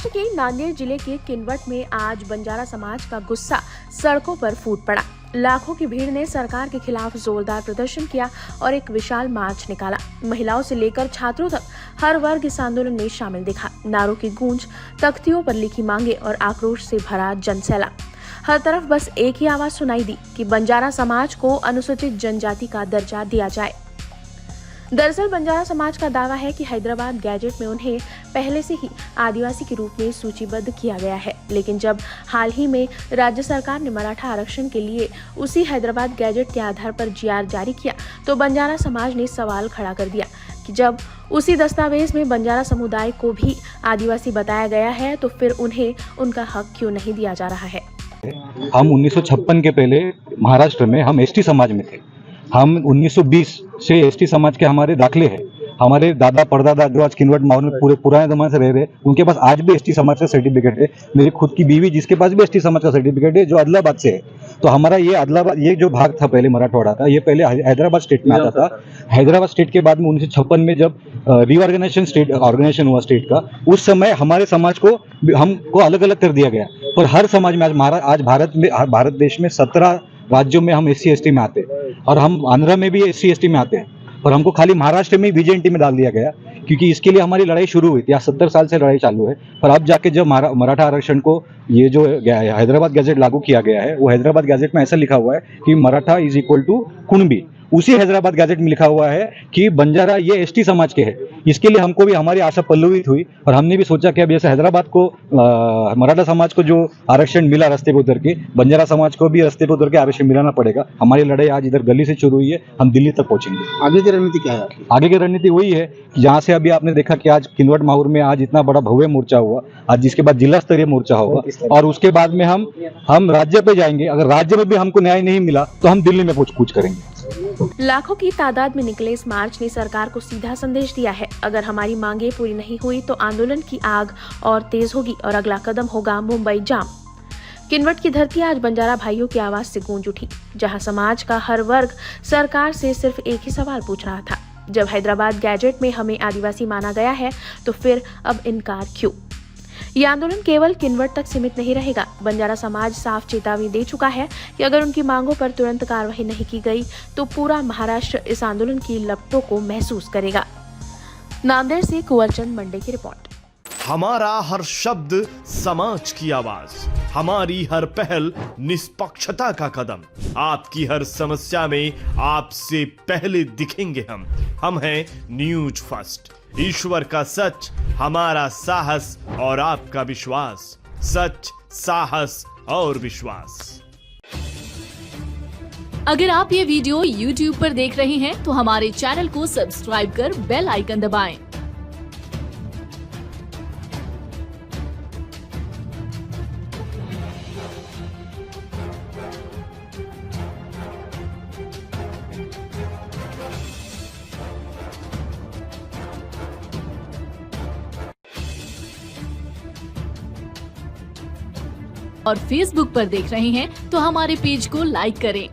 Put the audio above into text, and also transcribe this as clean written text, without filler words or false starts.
महाराष्ट्र के नांदेड़ जिले के किनवट में आज बंजारा समाज का गुस्सा सड़कों पर फूट पड़ा। लाखों की भीड़ ने सरकार के खिलाफ जोरदार प्रदर्शन किया और एक विशाल मार्च निकाला। महिलाओं से लेकर छात्रों तक हर वर्ग इस आंदोलन में शामिल दिखा। नारों की गूंज, तख्तियों पर लिखी मांगे और आक्रोश से भरा जनसैलाब। हर तरफ बस एक ही आवाज सुनाई दी कि बंजारा समाज को अनुसूचित जनजाति का दर्जा दिया जाए। दरअसल बंजारा समाज का दावा है कि हैदराबाद गैजेट में उन्हें पहले से ही आदिवासी के रूप में सूचीबद्ध किया गया है, लेकिन जब हाल ही में राज्य सरकार ने मराठा आरक्षण के लिए उसी हैदराबाद गैजेट के आधार पर जीआर जारी किया तो बंजारा समाज ने सवाल खड़ा कर दिया कि जब उसी दस्तावेज में बंजारा समुदाय को भी आदिवासी बताया गया है तो फिर उन्हें उनका हक क्यों नहीं दिया जा रहा है। हम 1956 के पहले महाराष्ट्र में हम एसटी समाज में थे। हम 1920 से एसटी समाज के हमारे दाखले हैं। हमारे दादा परदादा जो आज किनवट माहौल में पूरे पुराने जमाने से रह रहे, उनके पास आज भी एसटी समाज का सर्टिफिकेट है। मेरी खुद की बीवी जिसके पास भी एसटी समाज का सर्टिफिकेट है, जो आदिलाबाद से है। तो हमारा ये आदिलाबाद, ये जो भाग था पहले मराठवाड़ा का, ये पहले हैदराबाद स्टेट में आता था। हैदराबाद स्टेट के बाद में 1956 में जब ऑर्गेनाइजेशन हुआ स्टेट का, उस समय हमारे समाज को हमको अलग अलग कर दिया गया। पर हर समाज में आज भारत देश में 17 राज्यों में हम SC ST में आते हैं और हम आंध्र में भी SC ST में आते हैं, पर हमको खाली महाराष्ट्र में VJNT में डाल दिया गया क्योंकि इसके लिए हमारी लड़ाई शुरू हुई थी। आज 70 साल से लड़ाई चालू है। पर अब जाके जब मराठा आरक्षण को ये जो हैदराबाद गैजेट लागू किया गया है, वो हैदराबाद गैजेट में ऐसा लिखा हुआ है कि Maratha is equal to Kunbi. उसी हैदराबाद गैजेट में लिखा हुआ है कि बंजारा ये ST समाज के है। इसके लिए हमको भी हमारी आशा पल्लवित हुई और हमने भी सोचा कि अब जैसे हैदराबाद को मराठा समाज को जो आरक्षण मिला रास्ते पे उतर के, बंजारा समाज को भी रास्ते पे उतर के आरक्षण मिलाना पड़ेगा। हमारी लड़ाई आज इधर गली से शुरू हुई है, हम दिल्ली तक पहुंचेंगे। आगे की रणनीति क्या है? आगे की रणनीति वही है कि जहाँ से अभी आपने देखा कि आज किनवट माहौर में आज इतना बड़ा भव्य मोर्चा हुआ, आज जिसके बाद जिला स्तरीय मोर्चा होगा और उसके बाद में हम राज्य पे जाएंगे। अगर राज्य में भी हमको न्याय नहीं मिला तो हम दिल्ली में कूच करेंगे। लाखों की तादाद में निकले इस मार्च ने सरकार को सीधा संदेश दिया है, अगर हमारी मांगे पूरी नहीं हुई तो आंदोलन की आग और तेज होगी और अगला कदम होगा मुंबई जाम। किनवट की धरती आज बंजारा भाइयों की आवाज से गूंज उठी, जहां समाज का हर वर्ग सरकार से सिर्फ एक ही सवाल पूछ रहा था, जब हैदराबाद गैजेट में हमें आदिवासी माना गया है तो फिर अब इनकार क्यों। ये आंदोलन केवल किनवट तक सीमित नहीं रहेगा। बंजारा समाज साफ चेतावनी दे चुका है कि अगर उनकी मांगों पर तुरंत कार्रवाई नहीं की गई तो पूरा महाराष्ट्र इस आंदोलन की लपटों को महसूस करेगा। नांदेड़ से कुंवरचंद मंडे की रिपोर्ट। हमारा हर शब्द समाज की आवाज, हमारी हर पहल निष्पक्षता का कदम। आपकी हर समस्या में आपसे पहले दिखेंगे हम हैं न्यूज फर्स्ट। ईश्वर का सच, हमारा साहस और आपका विश्वास। सच, साहस और विश्वास। अगर आप ये वीडियो YouTube पर देख रहे हैं तो हमारे चैनल को सब्सक्राइब कर बेल आइकन दबाएं। और Facebook पर देख रहे हैं तो हमारे पेज को लाइक करें